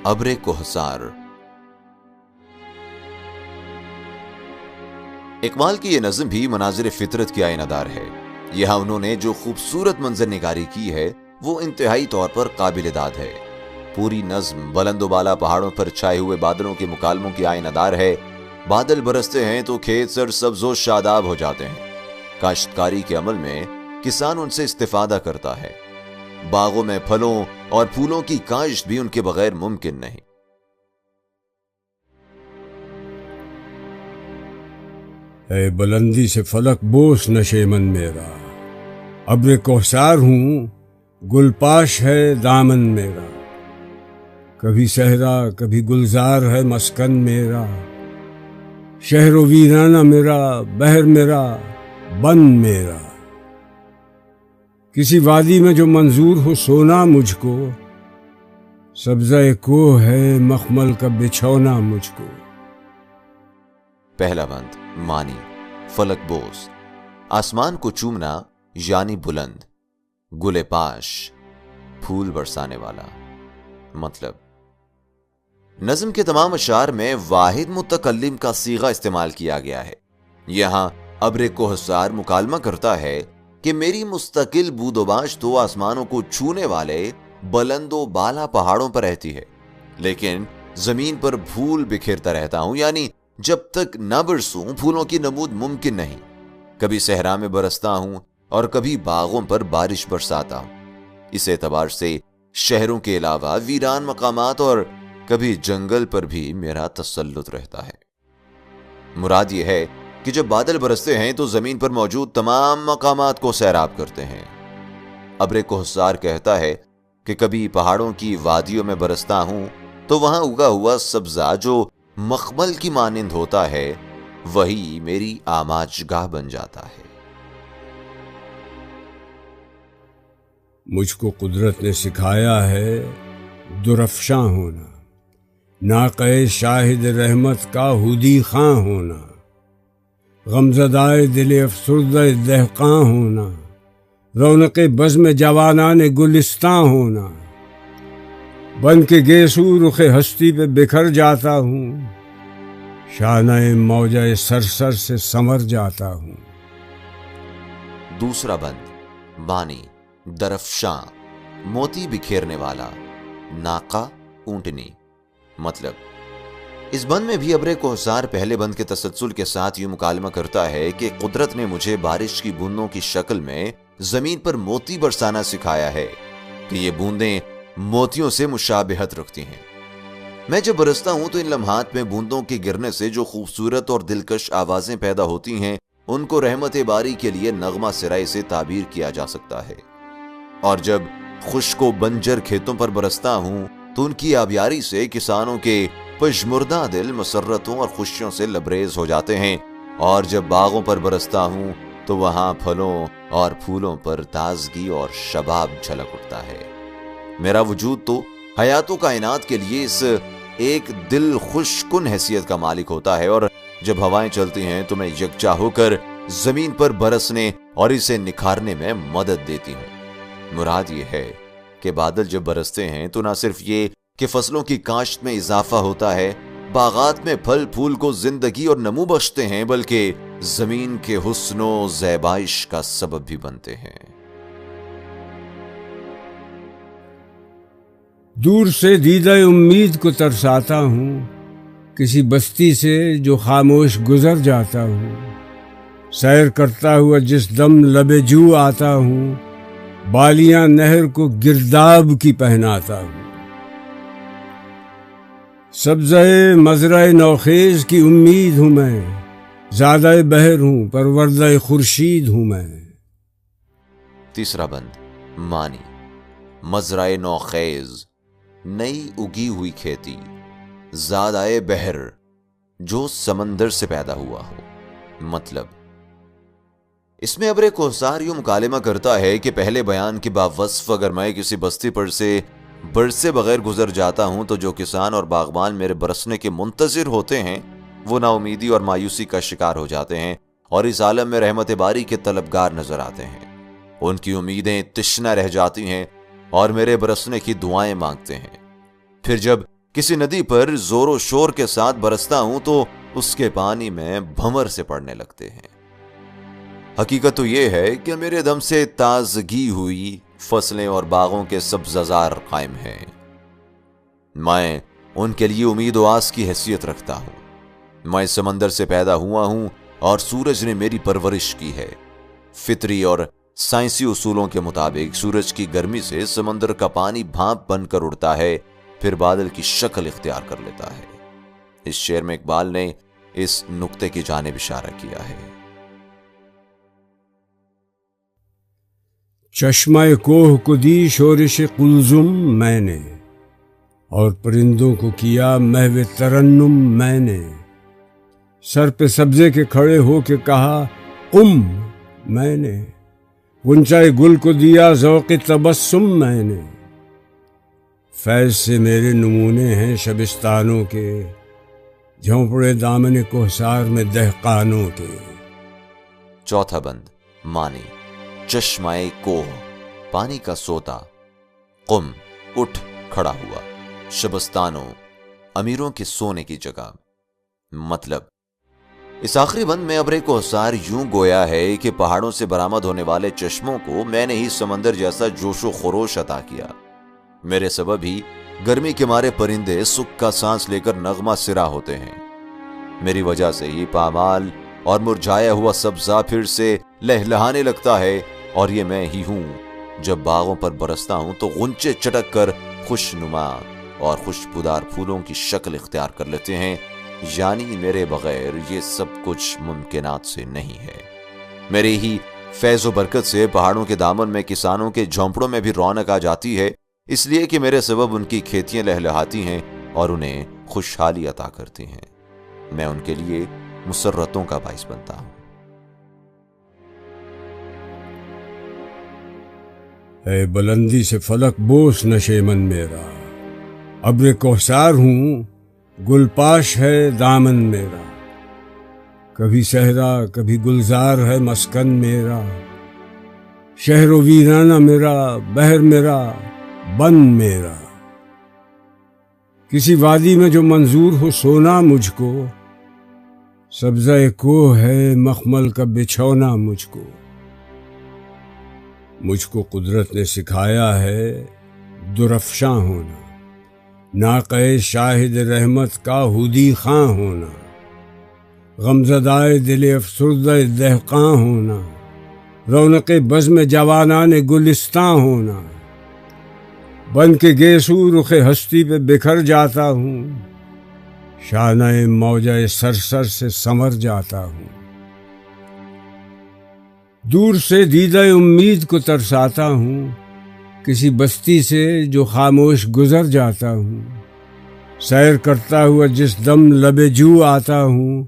ابر کوہسار۔ اقبال کی یہ نظم بھی مناظر فطرت کی آئینہ دار ہے۔ یہاں انہوں نے جو خوبصورت منظر نگاری کی ہے وہ انتہائی طور پر قابل داد ہے۔ پوری نظم بلند و بالا پہاڑوں پر چھائے ہوئے بادلوں کے مکالموں کی آئینہ دار ہے۔ بادل برستے ہیں تو کھیت سر سبز و شاداب ہو جاتے ہیں۔ کاشتکاری کے عمل میں کسان ان سے استفادہ کرتا ہے۔ باغوں میں پھلوں اور پھولوں کی کاشت بھی ان کے بغیر ممکن نہیں۔ اے بلندی سے فلک بوس نشے من میرا، ابر کوہسار ہوں گل پاش ہے دامن میرا، کبھی صحرا کبھی گلزار ہے مسکن میرا، شہر و ویرانہ میرا، بحر میرا، بن میرا، کسی وادی میں جو منظور ہو سونا مجھ کو، سبزہ کوہ ہے مخمل کا بچھونا مجھ کو۔ پہلا بند معنی فلک بوس، آسمان کو چومنا یعنی بلند، گل پاش پھول برسانے والا۔ مطلب نظم کے تمام اشعار میں واحد متکلم کا صیغہ استعمال کیا گیا ہے۔ یہاں ابر کوہسار مکالمہ کرتا ہے کہ میری مستقل بود و باش تو آسمانوں کو چھونے والے بلند و بالا پہاڑوں پر رہتی ہے، لیکن زمین پر پھول بکھیرتا رہتا ہوں، یعنی جب تک نہ برسوں پھولوں کی نمود ممکن نہیں۔ کبھی صحرا میں برستا ہوں اور کبھی باغوں پر بارش برساتا ہوں۔ اس اعتبار سے شہروں کے علاوہ ویران مقامات اور کبھی جنگل پر بھی میرا تسلط رہتا ہے۔ مراد یہ ہے کہ جب بادل برستے ہیں تو زمین پر موجود تمام مقامات کو سیراب کرتے ہیں۔ ابر کوہسار کہتا ہے کہ کبھی پہاڑوں کی وادیوں میں برستا ہوں تو وہاں اگا ہوا سبزہ جو مخمل کی مانند ہوتا ہے وہی میری آماج گاہ بن جاتا ہے۔ مجھ کو قدرت نے سکھایا ہے درفشاں ہونا، ناقہ شاہد رحمت کا ہودی خاں ہونا، غمزدائے دل افسردہ دہقاں ہونا، رونق بزم جوانان گلستاں ہونا، بن کے گیسو رخ ہستی پہ بکھر جاتا ہوں، شانہ موجہ سرسر سے سنور جاتا ہوں۔ دوسرا بند معنی درفشاں، موتی بکھیرنے والا، ناقہ اونٹنی۔ مطلب اس بند میں بھی ابر کوہسار پہلے بند کے تسلسل کے ساتھ یوں مکالمہ کرتا ہے کہ قدرت نے مجھے بارش کی بوندوں کی شکل میں زمین پر موتی برسانا سکھایا ہے کہ یہ بوندیں موتیوں سے مشابہت رکھتی ہیں۔ میں جب برستا ہوں تو ان لمحات میں بوندوں کے گرنے سے جو خوبصورت اور دلکش آوازیں پیدا ہوتی ہیں ان کو رحمت باری کے لیے نغمہ سرائی سے تعبیر کیا جا سکتا ہے، اور جب خشک و بنجر کھیتوں پر برستا ہوں تو ان کی آبیاری سے کسانوں کے پشمردہ دل مسرتوں اور خوشیوں سے لبریز ہو جاتے ہیں، اور جب باغوں پر برستا ہوں تو وہاں پھلوں اور پھولوں پر تازگی اور شباب جھلک اٹھتا ہے۔ میرا وجود تو حیات و کائنات کے لیے اس ایک دل خوش کن حیثیت کا مالک ہوتا ہے، اور جب ہوائیں چلتی ہیں تو میں یکجا ہو کر زمین پر برسنے اور اسے نکھارنے میں مدد دیتی ہوں۔ مراد یہ ہے کہ بادل جب برستے ہیں تو نہ صرف یہ کہ فصلوں کی کاشت میں اضافہ ہوتا ہے، باغات میں پھل پھول کو زندگی اور نمو بخشتے ہیں، بلکہ زمین کے حسن و زیبائش کا سبب بھی بنتے ہیں۔ دور سے دیدہ امید کو ترساتا ہوں، کسی بستی سے جو خاموش گزر جاتا ہوں، سیر کرتا ہوا جس دم لب جو آتا ہوں، بالیاں نہر کو گرداب کی پہناتا ہوں، سبزہ مزرعہ نوخیز کی امید ہوں میں، زادہ بحر ہوں پروردہ خورشید ہوں میں۔ تیسرا بند معنی مزرعہ نوخیز، نئی اگی ہوئی کھیتی، زادہ بحر جو سمندر سے پیدا ہوا ہو۔ مطلب اس میں ابر کوہسار یوں مکالمہ کرتا ہے کہ پہلے بیان کے باوصف اگر میں کسی بستی پر سے برسے بغیر گزر جاتا ہوں تو جو کسان اور باغبان میرے برسنے کے منتظر ہوتے ہیں وہ نا امیدی اور مایوسی کا شکار ہو جاتے ہیں اور اس عالم میں رحمت باری کے طلبگار نظر آتے ہیں۔ ان کی امیدیں تشنہ رہ جاتی ہیں اور میرے برسنے کی دعائیں مانگتے ہیں۔ پھر جب کسی ندی پر زور و شور کے ساتھ برستا ہوں تو اس کے پانی میں بھنور سے پڑنے لگتے ہیں۔ حقیقت تو یہ ہے کہ میرے دم سے تازگی ہوئی فصلیں اور باغوں کے سبززار قائم ہیں۔ میں ان کے لیے امید و آس کی حیثیت رکھتا ہوں۔ میں سمندر سے پیدا ہوا ہوں اور سورج نے میری پرورش کی ہے۔ فطری اور سائنسی اصولوں کے مطابق سورج کی گرمی سے سمندر کا پانی بھاپ بن کر اڑتا ہے، پھر بادل کی شکل اختیار کر لیتا ہے۔ اس شعر میں اقبال نے اس نقطے کی جانب اشارہ کیا ہے۔ چشمہ کوہ کو دی شورش قلزم میں نے، اور پرندوں کو کیا محو ترنم میں نے، سر پہ سبزے کے کھڑے ہو کے کہا قم میں نے، غنچۂ گل کو دیا ذوق تبسم میں نے، فیض سے میرے نمونے ہیں شبستانوں کے، جھونپڑے دامن کوہسار میں دہقانوں کے۔ چوتھا بند معنی: چشمہ کوہ، پانی کا سوتا، قم، اٹھ کھڑا ہوا، شبستانوں، امیروں کے سونے کی جگہ۔ مطلب اس آخری بند میں ابر کوہسار یوں گویا ہے کہ پہاڑوں سے برآمد ہونے والے چشموں کو میں نے ہی سمندر جیسا جوش و خروش عطا کیا۔ میرے سبب ہی گرمی کے مارے پرندے سکھ کا سانس لے کر نغمہ سرا ہوتے ہیں۔ میری وجہ سے ہی پامال اور مرجھایا ہوا سبزہ پھر سے لہلہانے لگتا ہے، اور یہ میں ہی ہوں۔ جب باغوں پر برستا ہوں تو غنچے چٹک کر خوشنما اور خوشبودار پھولوں کی شکل اختیار کر لیتے ہیں، یعنی میرے بغیر یہ سب کچھ ممکنات سے نہیں ہے۔ میرے ہی فیض و برکت سے پہاڑوں کے دامن میں کسانوں کے جھونپڑوں میں بھی رونق آ جاتی ہے، اس لیے کہ میرے سبب ان کی کھیتیاں لہلہاتی ہیں اور انہیں خوشحالی عطا کرتی ہیں۔ میں ان کے لیے مسرتوں کا باعث بنتا ہوں۔ اے بلندی سے فلک بوس نشے من میرا، ابر کوہسار ہوں، گل پاش ہے دامن میرا، کبھی صحرا کبھی گلزار ہے مسکن میرا، شہر و ویرانہ میرا، بحر میرا، بن میرا، کسی وادی میں جو منظور ہو سونا مجھ کو، سبزہ کوہ ہے مخمل کا بچھونا مجھ کو۔ مجھ کو قدرت نے سکھایا ہے درفشاں ہونا، ناقہ شاہد رحمت کا ہودی خاں ہونا، غمزدائے دل افسردہ دہقاں ہونا، رونق بزم جوانان گلستاں ہونا، بن کے گیسو رخ ہستی پہ بکھر جاتا ہوں، شانہ موجہ سرسر سے سنور جاتا ہوں، دور سے دیدہ امید کو ترساتا ہوں، کسی بستی سے جو خاموش گزر جاتا ہوں، سیر کرتا ہوا جس دم لب جو آتا ہوں،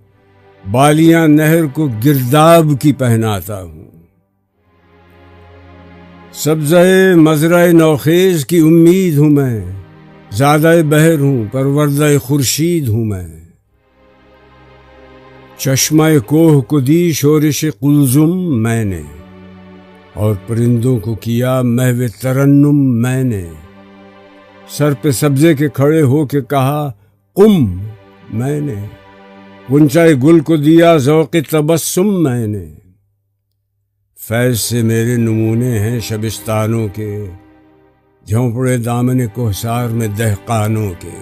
بالیاں نہر کو گرداب کی پہناتا ہوں، سبزہ مزرع نوخیز کی امید ہوں میں، زادہ بحر ہوں پروردہ خورشید ہوں میں، چشمہ کوہ کو دی شورش قلزم میں نے، اور پرندوں کو کیا محو ترنم میں نے، سر پہ سبزے کے کھڑے ہو کے کہا قم میں نے، غنچۂ گل کو دیا ذوق تبسم میں نے، فیض سے میرے نمونے ہیں شبستانوں کے، جھونپڑے دامن کوہسار میں دہقانوں کے۔